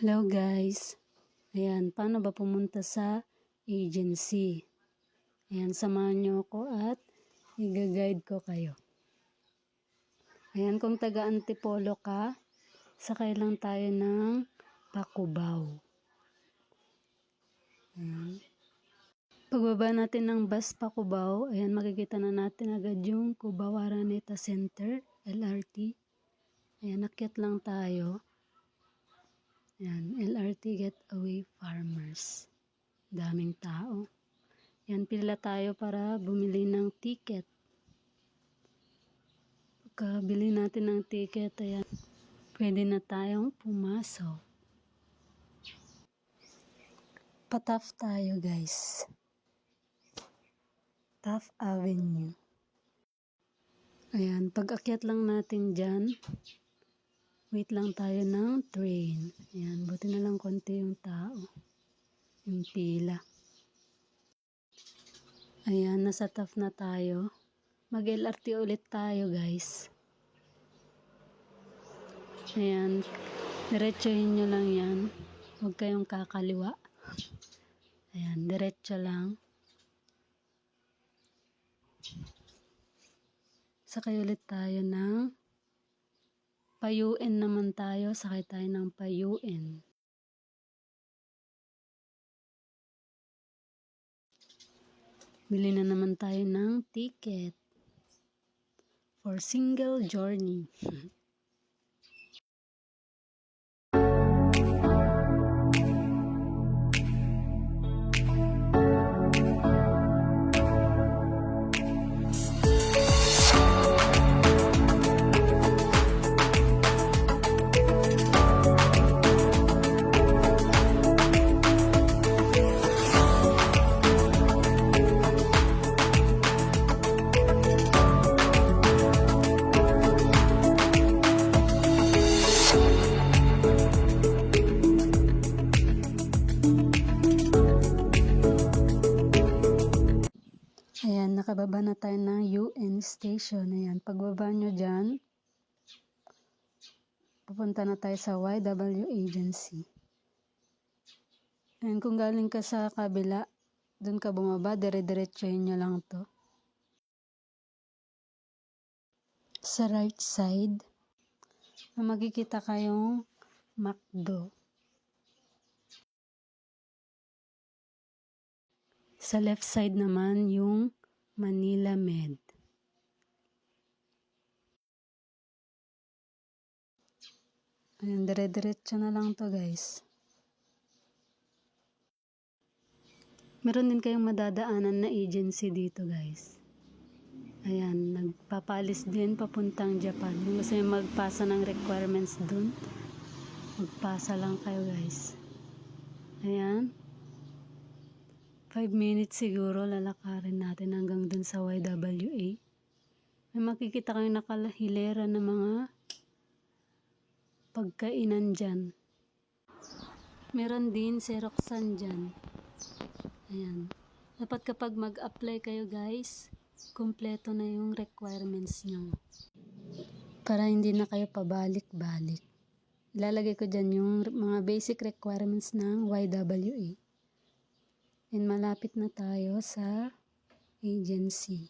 Hello guys. Ayan, paano ba pumunta sa agency? Ayan, samahan nyo ako at i-guide ko kayo. Ayan, kung taga Antipolo ka, sakay lang tayo ng Pakubaw. Ayan. Pagbaba natin ng bus Pakubaw, ayan, makikita na natin agad yung Cubao Araneta Center, LRT. Ayan, akyat lang tayo. Ayan, LRT Getaway Farmers. Daming tao. Yan, pila tayo para bumili ng ticket. Pagkabili natin ng ticket, ayan, pwede na tayong pumasok. Pataf tayo guys. Taft Avenue. Ayan, pag-akyat lang natin dyan, wait lang tayo ng train. Ayan, buti na lang konti yung tao. Yung pila. Ayan, nasa Taft na tayo. Mag-LRT ulit tayo guys. Ayan, diretsuhin nyo lang yan. Huwag kayong kakaliwa. Ayan, diretso lang. Sakay ulit tayo ng Payuin naman tayo. Sakay tayo ng Payuin. Bili na naman tayo ng ticket for single journey. Ayan, nakababa na tayo ng UN station. Ayan, pagbaba nyo dyan, pupunta na tayo sa YW agency. Ayan, kung galing ka sa kabila, dun ka bumaba, dire-diretsuhin nyo lang to. Sa right side, makikita kayong McDo. Sa left side naman yung Manila Med. Ayan, dire-diretso na lang to guys. Meron din kayong madadaanan na agency dito guys. Ayan, nagpapalis din papuntang Japan. Kung gusto nyo magpasa ng requirements dun, magpasa lang kayo guys. Ayan. 5 minutes siguro lalakarin natin hanggang dun sa YWA. May makikita kayong nakalahilera ng mga pagkainan dyan. Meron din Xeroxan dyan. Ayan. Dapat kapag mag-apply kayo guys, kumpleto na yung requirements nyo. Para hindi na kayo pabalik-balik. Ilalagay ko dyan yung mga basic requirements ng YWA. And malapit na tayo sa agency.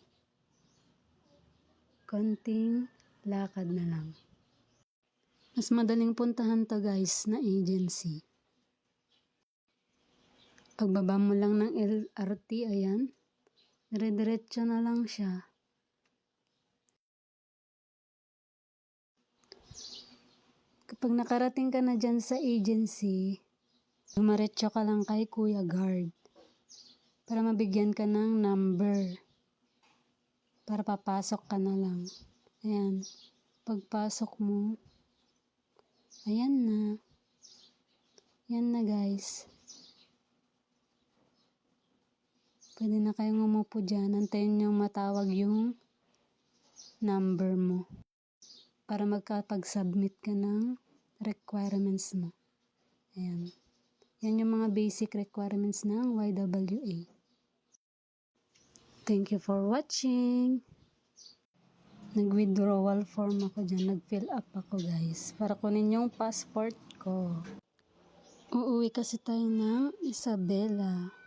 Konting lakad na lang. Mas madaling puntahan to guys na agency. Pagbaba mo lang ng LRT, ayan, dire-diretso na lang siya. Kapag nakarating ka na dyan sa agency, dumiretso ka lang kay Kuya Guard para mabigyan ka ng number para papasok ka na lang. Ayan, pagpasok mo, ayan na. Yan na guys. Pwede na kayong umupo dyan. Antayin nyo matawag yung number mo para magkapag-submit ka ng requirements mo. Ayan. Yan yung mga basic requirements ng YWA. Thank you for watching. Nag-withdrawal form ako dyan. Nag-fill up ako guys. Para kunin yung passport ko. Uuwi kasi tayo ng Isabela.